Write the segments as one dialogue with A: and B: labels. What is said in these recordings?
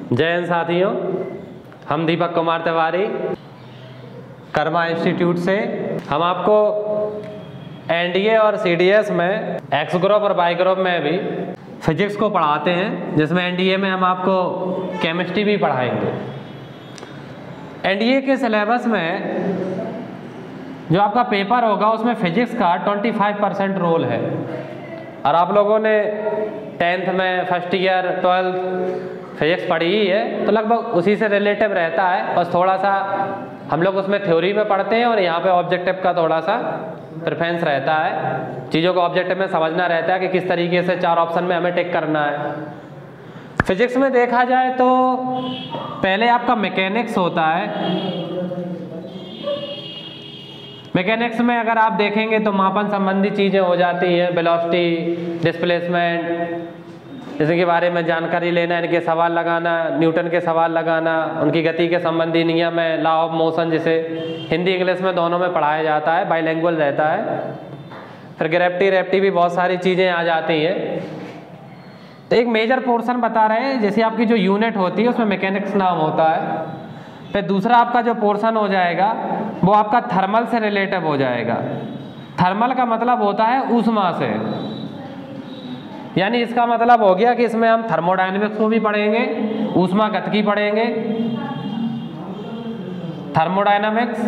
A: जय हिंद साथियों, हम दीपक कुमार तिवारी कर्मा इंस्टीट्यूट से। हम आपको एनडीए और सीडीएस में एक्स ग्रुप और वाई ग्रुप में भी फिजिक्स को पढ़ाते हैं, जिसमें एनडीए में हम आपको केमिस्ट्री भी पढ़ाएंगे। एनडीए के सिलेबस में जो आपका पेपर होगा उसमें फिजिक्स का 25% रोल है। और आप लोगों ने 10th में फर्स्ट ईयर 12th फिजिक्स पढ़ी ही है, तो लगभग उसी से रिलेटिव रहता है। बस थोड़ा सा हम लोग उसमें थ्योरी में पढ़ते हैं और यहाँ पे ऑब्जेक्टिव का थोड़ा सा प्रेफरेंस रहता है। चीज़ों को ऑब्जेक्टिव में समझना रहता है कि किस तरीके से 4 ऑप्शन में हमें टिक करना है। फिजिक्स में देखा जाए तो पहले आपका मैकेनिक्स होता है। मैकेनिक्स में अगर आप देखेंगे तो मापन संबंधी चीज़ें हो जाती हैं, वेलोसिटी, डिस्प्लेसमेंट, इसके बारे में जानकारी लेना, इनके सवाल लगाना, न्यूटन के सवाल लगाना, उनकी गति के संबंधी नियम है, लॉ ऑफ मोशन, जिसे हिंदी इंग्लिश में दोनों में पढ़ाया जाता है, बाइलिंगुअल रहता है। फिर ग्रेविटी भी बहुत सारी चीज़ें आ जाती हैं। तो एक मेजर पोर्शन बता रहे हैं, जैसे आपकी जो यूनिट होती है उसमें मैकेनिक्स नाम होता है। फिर दूसरा आपका जो पोर्शन हो जाएगा वो आपका थर्मल से रिलेटिव हो जाएगा। थर्मल का मतलब होता है ऊष्मा से, यानी इसका मतलब हो गया कि इसमें हम थर्मोडायनेमिक्स को भी पढ़ेंगे, ऊष्मागतिकी पढ़ेंगे, थर्मोडायनामिक्स,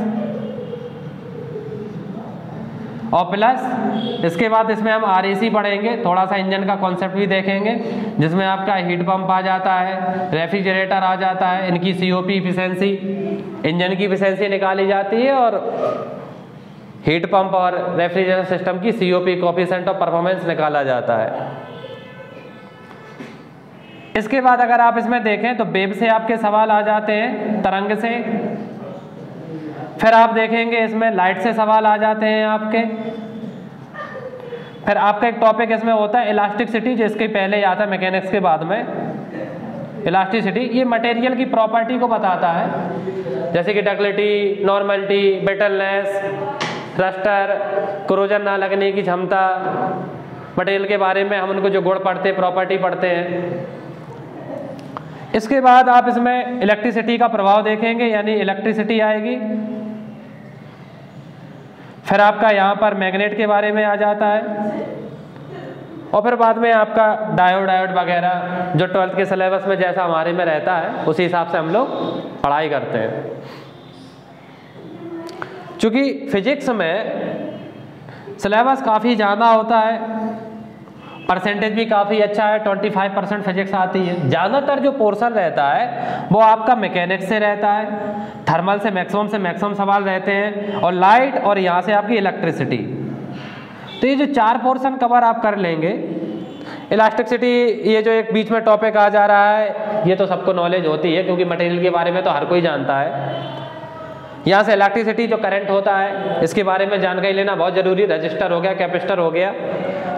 A: और प्लस इसके बाद इसमें हम आरईसी पढ़ेंगे। थोड़ा सा इंजन का कॉन्सेप्ट भी देखेंगे, जिसमें आपका हीट पंप आ जाता है, रेफ्रिजरेटर आ जाता है, इनकी सीओपी इफिशिएंसी, इंजन की इफिशिएंसी निकाली जाती है, और हीट पंप और रेफ्रिजरेटर सिस्टम की सीओपी कोएफिशिएंट ऑफ परफॉर्मेंस निकाला जाता है। इसके बाद अगर आप इसमें देखें तो वेव से आपके सवाल आ जाते हैं, तरंग से। फिर आप देखेंगे इसमें लाइट से सवाल आ जाते हैं आपके। फिर आपका एक टॉपिक इसमें होता है इलास्टिसिटी, जिसके पहले आता है मैकेनिक्स के बाद में। इलास्टिसिटी ये मटेरियल की प्रॉपर्टी को बताता है, जैसे कि ductility, normality, brittleness, roster, corrosion ना लगने की क्षमता, मटेरियल के बारे में हम उनको जो गुण पढ़ते हैं, प्रॉपर्टी पढ़ते हैं। इसके बाद आप इसमें इलेक्ट्रिसिटी का प्रभाव देखेंगे, यानी इलेक्ट्रिसिटी आएगी। फिर आपका यहाँ पर मैग्नेट के बारे में आ जाता है, और फिर बाद में आपका डायोड वगैरह, जो 12th के सिलेबस में जैसा हमारे में रहता है उसी हिसाब से हम लोग पढ़ाई करते हैं। चूँकि फिजिक्स में सिलेबस काफ़ी ज़्यादा होता है, परसेंटेज भी काफ़ी अच्छा है, 25% फिजिक्स आती है। ज़्यादातर जो पोर्शन रहता है वो आपका मैकेनिक्स से रहता है, थर्मल से मैक्सिमम सवाल रहते हैं, और लाइट, और यहाँ से आपकी इलेक्ट्रिसिटी। तो ये जो 4 पोर्शन कवर आप कर लेंगे। इलास्टिसिटी ये जो एक बीच में टॉपिक आ जा रहा है, ये तो सबको नॉलेज होती है, क्योंकि मटेरियल के बारे में तो हर कोई जानता है। यहाँ से इलेक्ट्रिसिटी जो करंट होता है इसके बारे में जानकारी लेना बहुत जरूरी। रजिस्टर हो गया, कैपेसिटर हो गया,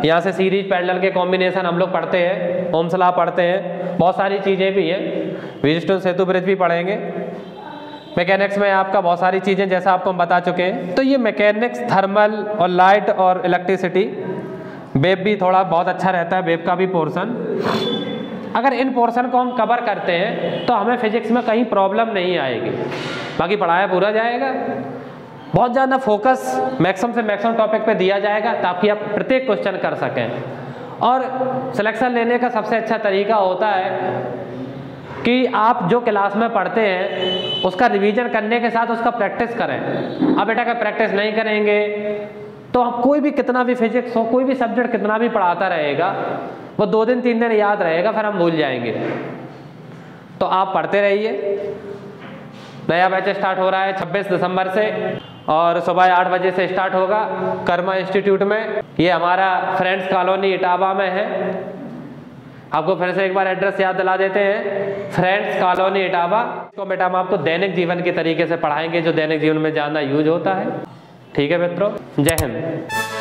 A: यहाँ से सीरीज पैरेलल के कॉम्बिनेशन हम लोग पढ़ते हैं, ओम्स लॉ पढ़ते हैं, बहुत सारी चीज़ें भी हैं। व्हीटस्टोन सेतु ब्रिज भी पढ़ेंगे। मैकेनिक्स में आपका बहुत सारी चीज़ें जैसा आपको हम बता चुके हैं। तो ये मैकेनिक्स, थर्मल और लाइट और इलेक्ट्रिसिटी, वेव भी थोड़ा बहुत अच्छा रहता है, वेव का भी पोर्शन। अगर इन पोर्शन को हम कवर करते हैं तो हमें फिजिक्स में कहीं प्रॉब्लम नहीं आएगी, बाकी पढ़ाया पूरा जाएगा। बहुत ज़्यादा फोकस मैक्सिमम से मैक्सिमम टॉपिक पे दिया जाएगा, ताकि आप प्रत्येक क्वेश्चन कर सकें। और सिलेक्शन लेने का सबसे अच्छा तरीका होता है कि आप जो क्लास में पढ़ते हैं उसका रिवीजन करने के साथ उसका प्रैक्टिस करें। अब बेटा का प्रैक्टिस नहीं करेंगे तो कोई भी कितना भी फिजिक्स हो, कोई भी सब्जेक्ट कितना भी पढ़ाता रहेगा, वो 2 दिन 3 दिन याद रहेगा, फिर हम भूल जाएंगे। तो आप पढ़ते रहिए। नया बैच स्टार्ट हो रहा है 26 दिसंबर से, और सुबह 8 बजे से स्टार्ट होगा कर्मा इंस्टीट्यूट में। ये हमारा फ्रेंड्स कॉलोनी इटावा में है। आपको फिर से एक बार एड्रेस याद दिला देते हैं, फ्रेंड्स कॉलोनी इटावा। इसको बेटा हम आपको दैनिक जीवन के तरीके से पढ़ाएंगे, जो दैनिक जीवन में ज़्यादा यूज होता है। ठीक है मित्रों, जय हिंद।